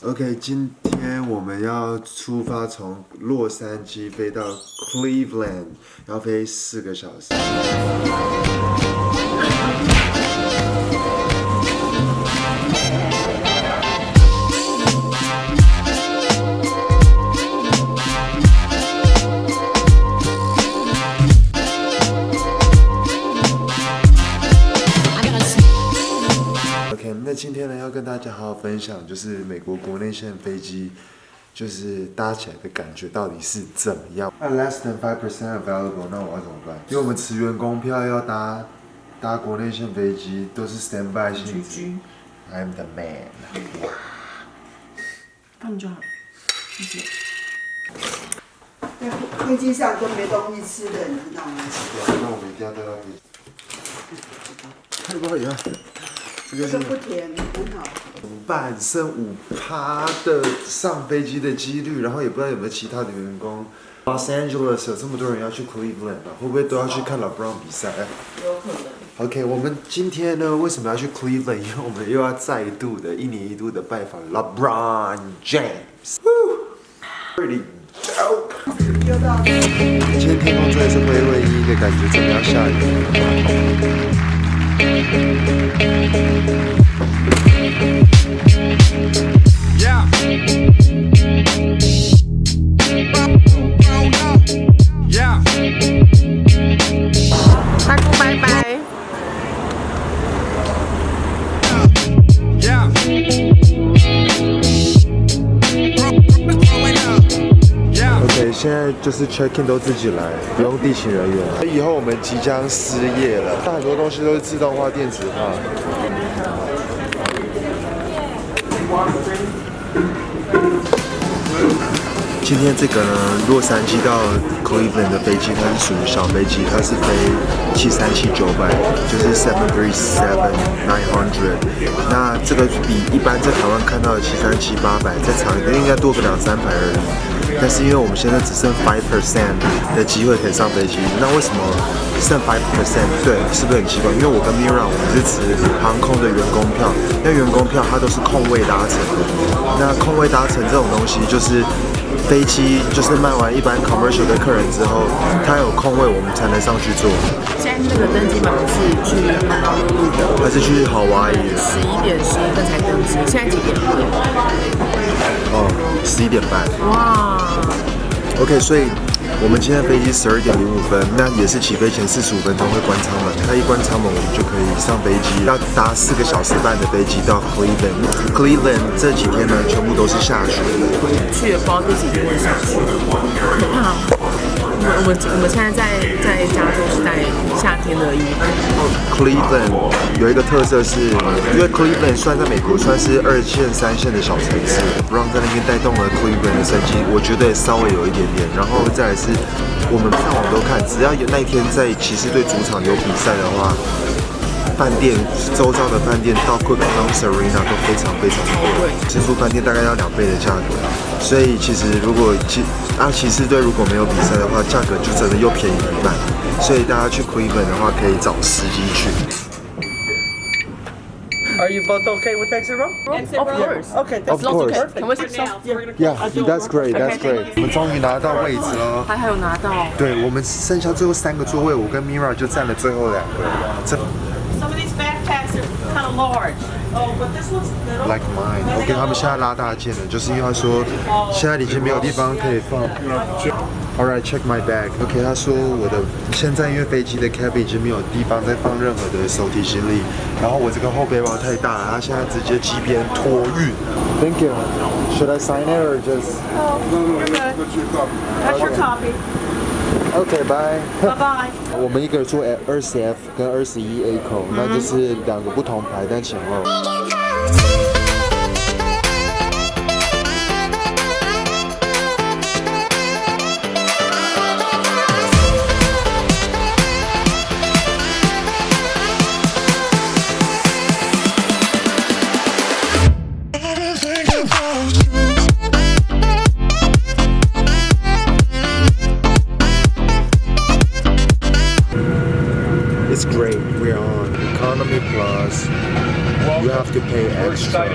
OK， 今天我们要出发，从洛杉矶飞到 Cleveland， 要飞4个小时。那今天呢，要跟大家好好分享，就是美国国内线飞机，就是搭起来的感觉到底是怎么样。那 less than 5% available， 那我要怎么办？因为我们持员工票要搭国内线飞机，都是 standby 性质。I'm the man。放就好，谢谢。在飞机上都没东西吃的，你知道吗？那我们一定要带到飞机。太不好意思。这个不甜，很好。怎么办？剩5%的上飞机的几率，然后也不知道有没有其他的员工。Los Angeles 有这么多人要去 Cleveland 会不会都要去看 LeBron 比赛？有可能。OK， 我们今天呢，为什么要去 Cleveland？ 因为我们又要再度的1年1度的拜访 LeBron James。Pretty dope。今天天空真的是灰灰阴阴的感觉，真的要下雨。Yeah. Yeah. 大姑拜拜。Yeah. OK， 现在就是 check in 都自己来，不用地勤人员。以后我们即将失业了，但很多东西都是自动化、电子化。今天这个呢，洛杉矶到 Cleveland 的飞机，它是属于小飞机，它是飞737-900，就是 737-900。那这个比一般在台湾看到的737-800再长一点，应该多个2-3排而已。但是因为我们现在只剩5% 的机会可以上飞机，那为什么剩5%？对，是不是很奇怪？因为我跟 Mira 我们是持航空的员工票，那员工票它都是空位搭乘的。那空位搭乘这种东西，就是飞机就是卖完一般 commercial 的客人之后，它有空位我们才能上去坐。现在那个登机码是去曼哈顿路的，还是去夏威夷？11点11分才登机，现在几点？哦，11点半。哇 OK， 所以我们今天飞机12点05分，那也是起飞前45分钟会关舱门，它一关舱门我们就可以上飞机，要搭4个小时半的飞机到 Cleveland。Cleveland 这几天呢，全部都是下雪的。去了不知道第几天会下雪，可怕。我们现在在加州是带夏天的衣服。Cleveland 有一个特色是，因为 Cleveland 算在美国算是2线3线的小城市，Brown 在那边带动了 Cleveland 的升级，我觉得稍微有一点点。然后再来是，我们上网都看，只要有那一天在骑士队主场有比赛的话，饭店周遭的饭店到 Quick House Arena 都非常非常的贵，吃住饭店大概要2倍的价格。所以其实如果骑士队如果没有比赛的话，价格就真的又便宜一半。所以大家去 Cleveland 的话，可以找时机去。Are you both okay with exit row? Of course. Okay, Of course. Can we sit down? Yeah, that's great, that's great. 我们终于拿到位置了。还有拿到。对，我们剩下最后3个座位，我跟 Mira 就占了最后2个。Some of these backpacks are kind of large. Oh, but this looks little. Like mine. OK， 他们现在拉大件了，就是因为他说现在已经没有地方可以放。Alright, check my bag. OK， 他说我的现在因为飞机的 cabin 已经没有地方再放任何的手提行李，然后我这个后背包太大了，他现在直接机边托运。Thank you. Should I sign it or just? Oh, you're good. That's your copy. OK, bye. Bye bye. 我们一个人坐20F 跟21A 口，那就是2个不同排，但前后。It's great. We're on Economy Plus. You have to pay extra.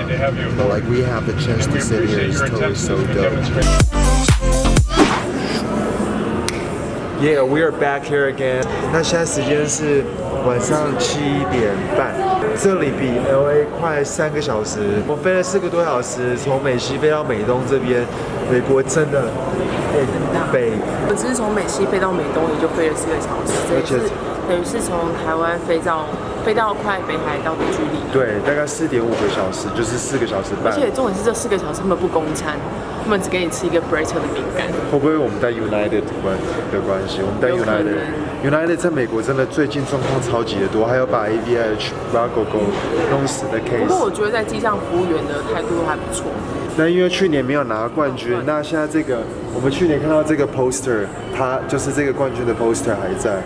But like we have the chance to sit here is totally so dope. Yeah, we are back here again. 那现在时间是晚上7点半，这里比 LA 快3个小时。我飞了4个多小时，从美西飞到美东这边，美国真的北。我只是从美西飞到美东，也就飞了4个小时，这也是等于是从台湾飞到快北海道的距离。对，大概4.5个小时，就是4个小时半。而且重点是这4个小时他们不供餐，他们只给你吃一个 burrito 的饼干。会不会我们带 United 的关系？我们带 United 在美国真的最近状况超级的多，还有把 AVH 把狗狗弄死的 case。不过我觉得在机上服务员的态度还不错。那因为去年没有拿冠军，那现在这个我们去年看到这个 poster， 它就是这个冠军的 poster 还在。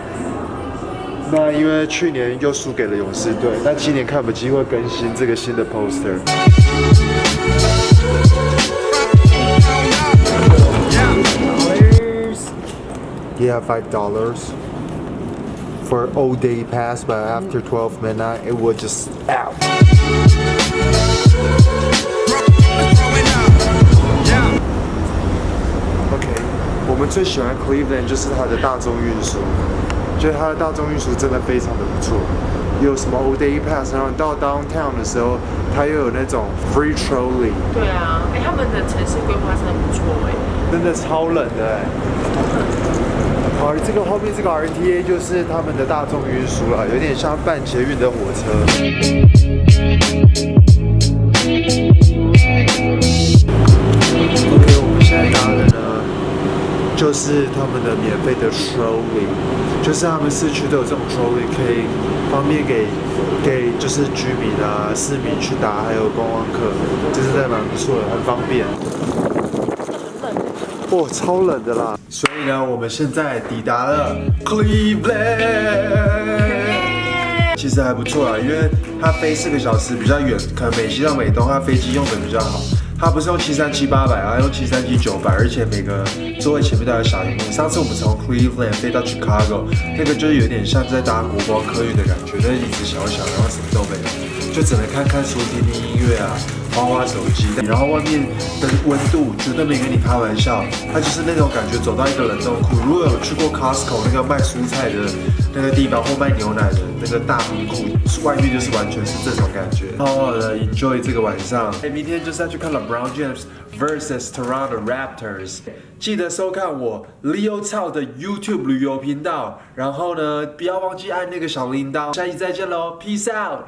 那因为去年又输给了勇士队，那今年看有没有机会更新这个新的 poster。Yeah, $5 for all day pass, but after 12 midnight, it will just out. OK， 我们最喜欢 Cleveland 就是它的大众运输，觉得它的大众运输真的非常的不错。有什么 all day pass， 然后你到 downtown 的时候，它又有那种 free trolley。对啊，他们的城市规划真的不错真的超冷的好，这个后面这个 RTA 就是他们的大众运输啦，有点像半捷运的火车。OK， 我们现在搭的呢，就是他们的免费的 trolley， 就是他们市区都有这种 trolley， 可以方便给就是居民啊、市民去搭，还有观光客，就是真的蛮不错的，很方便。哇，超冷的啦！所以呢，我们现在抵达了 Cleveland， 其实还不错啊，因为它飞4个小时比较远，可能美西到美东，它飞机用的比较好。它不是用737-800啊，用737-900，而且每个座位前面都有小荧幕。上次我们从 Cleveland 飞到 Chicago， 那个就是有点像在搭国光客运的感觉，那椅子小小，然后什么都没有，就只能看看书、听听音乐啊。滑手机，然后外面的温度绝对没跟你开玩笑，它就是那种感觉，走到一个冷冻库。如果有去过 Costco 那个卖蔬菜的那个地方，或卖牛奶的那个大冰库，外面就是完全是这种感觉。好好的 enjoy 这个晚上。明天就是要去看 LeBron James vs Toronto Raptors， 记得收看我 Leo Tsao 的 YouTube 旅游频道，然后呢，不要忘记按那个小铃铛。下期再见喽 ，Peace out。